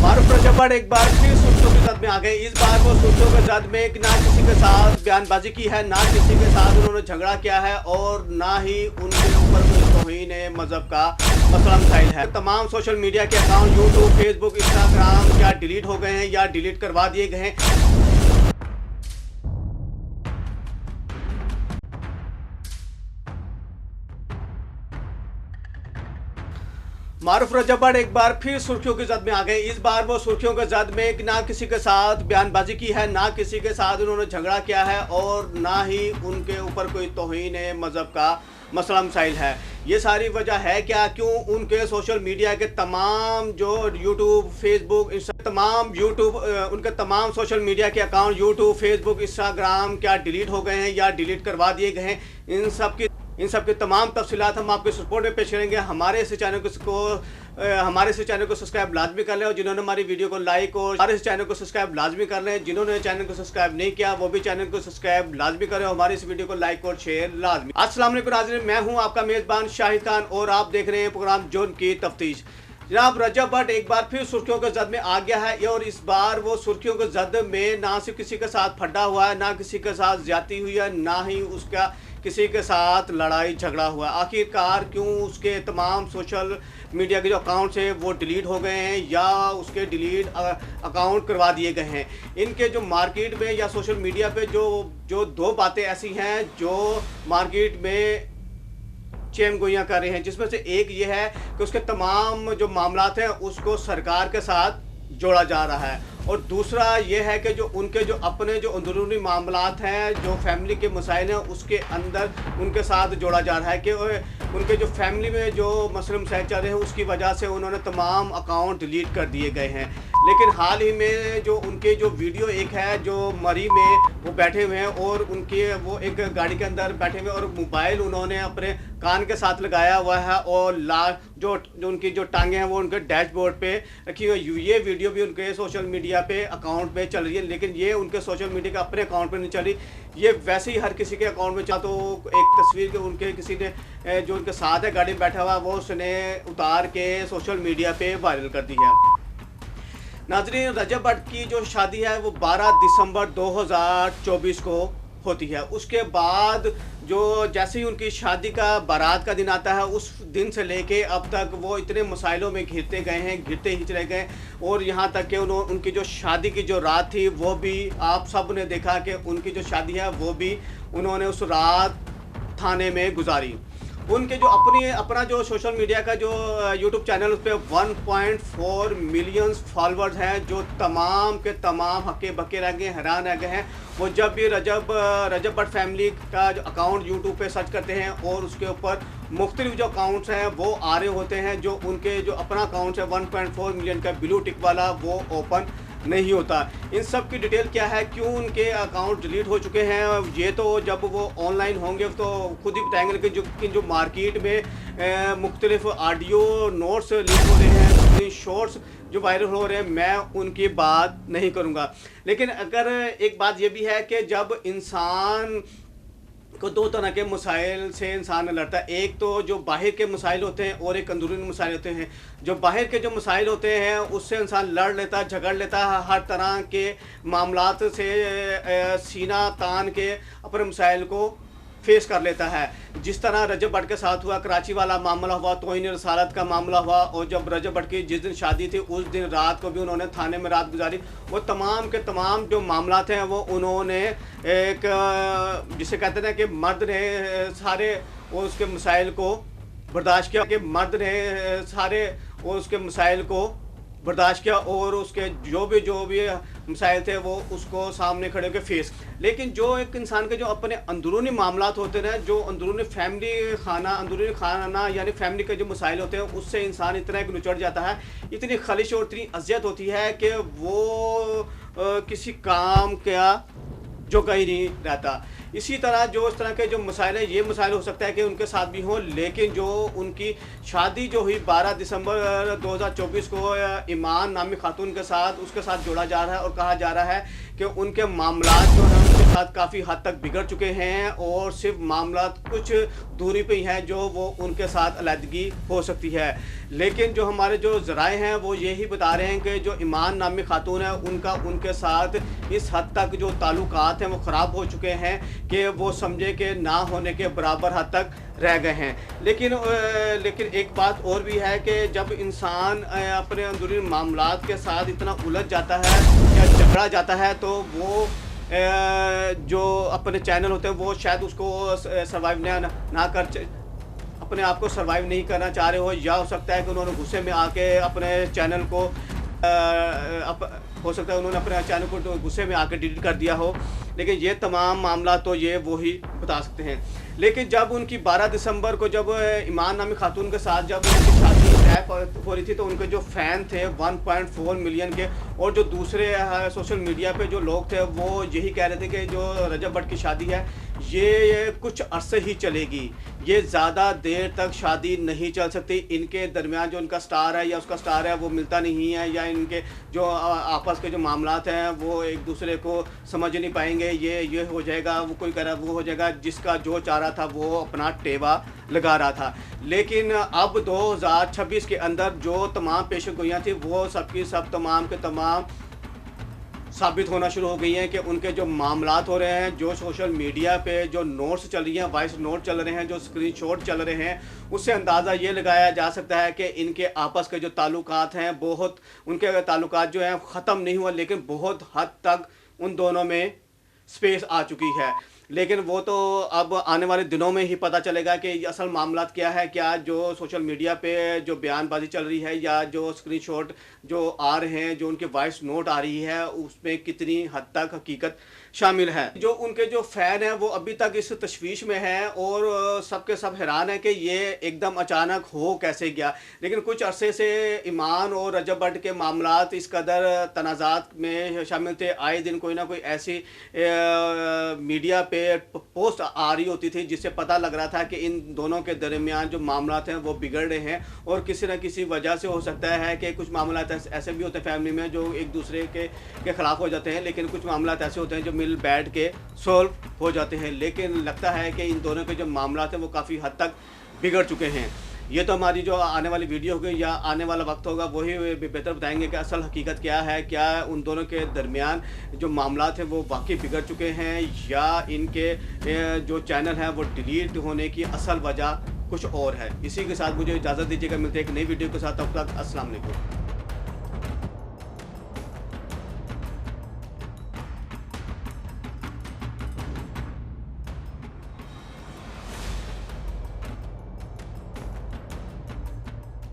मारूफ रजब एक बार फिर सुर्खियों की जद में आ गए। इस बार वो सुर्खियों के जद में ना किसी के साथ बयानबाजी की है, ना किसी के साथ उन्होंने झगड़ा किया है और ना ही उनके ऊपर कोई तौहीन मजहब का मसला मसाइल है। तमाम सोशल मीडिया के अकाउंट यूट्यूब, फेसबुक, इंस्टाग्राम क्या डिलीट हो गए हैं या डिलीट करवा दिए गए हैं। मारूफ रजब एक बार फिर सुर्खियों की जद में आ गए। इस बार वो सुर्खियों के जद में ना किसी के साथ बयानबाजी की है, ना किसी के साथ उन्होंने झगड़ा किया है और ना ही उनके ऊपर कोई तौहीन मजहब का मसला मसाइल है। ये सारी वजह है क्या, क्यों उनके सोशल मीडिया के तमाम जो यूट्यूब, फेसबुक, उनके तमाम सोशल मीडिया के अकाउंट यूट्यूब, फेसबुक, इंस्टाग्राम क्या डिलीट हो गए हैं या डिलीट करवा दिए गए हैं। इन सब की तमाम तफसीलात हम आपके सपोर्ट में पेश करेंगे। हमारे इस चैनल को सब्सक्राइब लाजमी कर लें और जिन्होंने हमारी वीडियो को लाइक और हमारे इस चैनल को सब्सक्राइब लाजमी कर लें। जिन्होंने चैनल को सब्सक्राइब नहीं किया वो भी चैनल को सब्सक्राइब लाजमी करें। हमारी इस वीडियो को लाइक और शेयर लाजमी। अस्सलाम वालेकुम नाज़रीन, मैं हूं आपका मेज़बान शाहिद खान और आप देख रहे हैं प्रोग्राम जोन की तफ्तीश। जनाब रजब भट्ट एक बार फिर सुर्खियों के जद में आ गया है और इस बार वो सुर्खियों के जद में ना सिर्फ किसी के साथ फटा हुआ है, ना किसी के साथ ज्यादती हुई है, ना ही उसका किसी के साथ लड़ाई झगड़ा हुआ। आखिरकार क्यों उसके तमाम सोशल मीडिया के जो अकाउंट्स हैं वो डिलीट हो गए हैं या उसके डिलीट अकाउंट करवा दिए गए हैं। इनके जो मार्केट में या सोशल मीडिया पे जो दो बातें ऐसी हैं जो मार्केट में चेम गोइयाँ कर रहे हैं, जिसमें से एक ये है कि उसके तमाम जो मामलात हैं उसको सरकार के साथ जोड़ा जा रहा है और दूसरा ये है कि जो उनके जो अपने जो अंदरूनी मामलात हैं, जो फैमिली के मसाइल हैं, उसके अंदर उनके साथ जोड़ा जा रहा है कि उनके जो फैमिली में जो मसले मसाइल चल रहे हैं उसकी वजह से उन्होंने तमाम अकाउंट डिलीट कर दिए गए हैं। लेकिन हाल ही में जो उनके जो वीडियो एक है जो मरी में वो बैठे हुए हैं और उनके वो एक गाड़ी के अंदर बैठे हुए और मोबाइल उन्होंने अपने कान के साथ लगाया हुआ है और जो उनकी जो टांगें हैं वो उनके डैशबोर्ड पे रखी हुई। ये वीडियो भी उनके सोशल मीडिया पे अकाउंट पे चल रही है, लेकिन ये उनके सोशल मीडिया के अपने अकाउंट पे नहीं चल रही। ये वैसे ही हर किसी के अकाउंट में तो एक तस्वीर के उनके किसी ने जो उनके साथ है गाड़ी में बैठा हुआ वो उसने उतार के सोशल मीडिया पे वायरल कर दी है। नाज़रीन, रजब भट्ट की जो शादी है वो 12 दिसंबर 2024 को होती है। उसके बाद जो जैसे ही उनकी शादी का बारात का दिन आता है उस दिन से लेके अब तक वो इतने मसाइलों में घिरते गए हैं, घिरते ही चले गए और यहाँ तक कि उनकी जो शादी की जो रात थी वो भी आप सब ने देखा कि उनकी जो शादी है वो भी उन्होंने उस रात थाने में गुजारी। उनके जो अपना जो सोशल मीडिया का जो यूट्यूब चैनल उस पर 1.4 मिलियन फॉलोअर्स हैं जो तमाम के तमाम हक्के बक्के रह गए, हैरान रह गए हैं। वो जब भी रजब भट्ट फैमिली का जो अकाउंट यूट्यूब पे सर्च करते हैं और उसके ऊपर मुख्तलिफ जो अकाउंट्स हैं वो आ रहे होते हैं, जो उनके जो अपना अकाउंट है 1.4 मिलियन का ब्लू टिक वाला वो ओपन नहीं होता। इन सब की डिटेल क्या है, क्यों उनके अकाउंट डिलीट हो चुके हैं, ये तो जब वो ऑनलाइन होंगे तो खुद ही बताएंगे कि जो मार्केट में मुख्तलिफ ऑडियो नोट्स लीक हो रहे हैं, शॉर्ट्स जो वायरल हो रहे हैं, मैं उनकी बात नहीं करूँगा। लेकिन अगर एक बात ये भी है कि जब इंसान को दो तरह के मसाइल से इंसान लड़ता है, एक तो जो बाहर के मसाइल होते हैं और एक अंदरूनी मसाइल होते हैं। जो बाहर के जो मसाइल होते हैं उससे इंसान लड़ लेता है, झगड़ लेता है, हर तरह के मामलात से सीना तान के अपने मसाइल को फेस कर लेता है। जिस तरह रजब भट्ट के साथ हुआ, कराची वाला मामला हुआ, तौहीन रसालत का मामला हुआ और जब रजब भट्ट की जिस दिन शादी थी उस दिन रात को भी उन्होंने थाने में रात गुजारी। वो तमाम के तमाम जो मामलात हैं वो उन्होंने एक जिसे कहते हैं कि मर्द ने सारे वो उसके मसाइल को बर्दाश्त किया, कि मर्द ने सारे वो उसके मसाइल को बर्दाश्त किया और उसके जो भी मसाइल थे वो उसको सामने खड़े होकर फेस। लेकिन जो एक इंसान के जो अपने अंदरूनी मामलात होते हैं, जो अंदरूनी खाना यानी फैमिली के जो मसाइल होते हैं, उससे इंसान इतना एक नुचड़ जाता है, इतनी खलिश और इतनी अजियत होती है कि वो किसी काम का जो कहीं नहीं रहता। इसी तरह जो इस तरह के जो मसाइल हैं, ये मसाइल हो सकता है कि उनके साथ भी हों, लेकिन जो उनकी शादी जो हुई 12 दिसंबर 2024 को ईमान नामी खातून के साथ, उसके साथ जोड़ा जा रहा है और कहा जा रहा है कि उनके मामलात जो हैं उनके साथ काफ़ी हद तक बिगड़ चुके हैं और सिर्फ मामलात कुछ दूरी पे ही हैं जो वो उनके साथ अलहदगी हो सकती है। लेकिन जो हमारे जो ज़राए हैं वो यही बता रहे हैं कि जो ईमान नामी खातून है उनका उनके साथ इस हद तक जो ताल्लुकात हैं वो ख़राब हो चुके हैं कि वो समझे कि ना होने के बराबर हद तक रह गए हैं। लेकिन एक बात और भी है कि जब इंसान अपने अंदरूनी मामलात के साथ इतना उलझ जाता है या झगड़ा जाता है तो वो जो अपने चैनल होते हैं वो शायद उसको सर्वाइव ना कर अपने आप को सर्वाइव नहीं करना चाह रहे हो, या हो सकता है कि उन्होंने गुस्से में आके अपने चैनल को हो सकता है उन्होंने अपने चैनल को गुस्से में आके डिलीट कर दिया हो। लेकिन ये तमाम मामला तो ये वही बता सकते हैं। लेकिन जब उनकी 12 दिसंबर को जब ईमान नामी खातून के साथ जब उनकी शादी तय हो रही थी तो उनके जो फ़ैन थे 1.4 मिलियन के, और जो दूसरे सोशल मीडिया पे जो लोग थे वो यही कह रहे थे कि जो रजब भट्ट की शादी है ये कुछ अरसे ही चलेगी, ये ज़्यादा देर तक शादी नहीं चल सकती। इनके दरमियान जो उनका स्टार है या उसका स्टार है वो मिलता नहीं है, या इनके जो आपस के जो मामलात हैं वो एक दूसरे को समझ नहीं पाएंगे। ये हो जाएगा, वो कोई कह रहा वो हो जाएगा, जिसका जो चाह रहा था वो अपना टेवा लगा रहा था। लेकिन अब 2026 के अंदर जो तमाम पेशगोइयाँ थी वो सबकी सब तमाम के तमाम साबित होना शुरू हो गई हैं कि उनके जो मामलात हो रहे हैं, जो सोशल मीडिया पे जो नोट्स चल रही हैं, वॉइस नोट चल रहे हैं, जो स्क्रीनशॉट चल रहे हैं, उससे अंदाज़ा ये लगाया जा सकता है कि इनके आपस के जो ताल्लुकात हैं बहुत, उनके ताल्लुकात जो हैं ख़त्म नहीं हुआ, लेकिन बहुत हद तक उन दोनों में स्पेस आ चुकी है। लेकिन वो तो अब आने वाले दिनों में ही पता चलेगा कि असल मामलात क्या है, क्या जो सोशल मीडिया पे जो बयानबाजी चल रही है या जो स्क्रीनशॉट जो आ रहे हैं, जो उनके वॉइस नोट आ रही है, उसमें कितनी हद तक हकीकत शामिल है। जो उनके जो फ़ैन हैं वो अभी तक इस तशवीश में हैं और सबके सब हैरान है कि ये एकदम अचानक हो कैसे गया। लेकिन कुछ अरसे से ईमान और रजब भट्ट के मामलात इस कदर तनाज़ात में शामिल थे, आए दिन कोई ना कोई ऐसी मीडिया पे पोस्ट आ रही होती थी जिससे पता लग रहा था कि इन दोनों के दरमियान जो मामलात हैं वो बिगड़ रहे हैं। और किसी न किसी वजह से हो सकता है कि कुछ मामलात ऐसे भी होते हैं फैमिली में जो एक दूसरे के ख़िलाफ़ हो जाते हैं, लेकिन कुछ मामलात ऐसे होते हैं जो मिल बैठ के सॉल्व हो जाते हैं। लेकिन लगता है कि इन दोनों के जो मामलात हैं वो काफ़ी हद तक बिगड़ चुके हैं। ये तो हमारी जो आने वाली वीडियो होगी या आने वाला वक्त होगा वही बेहतर बताएंगे कि असल हकीकत क्या है, क्या उन दोनों के दरमियान जो मामलात हैं वो वाकई बिगड़ चुके हैं या इनके जो चैनल हैं वो डिलीट होने की असल वजह कुछ और है। इसी के साथ मुझे इजाज़त दीजिएगा, मिलते हैं एक नई वीडियो के साथ, तब तक अस्सलाम वालेकुम।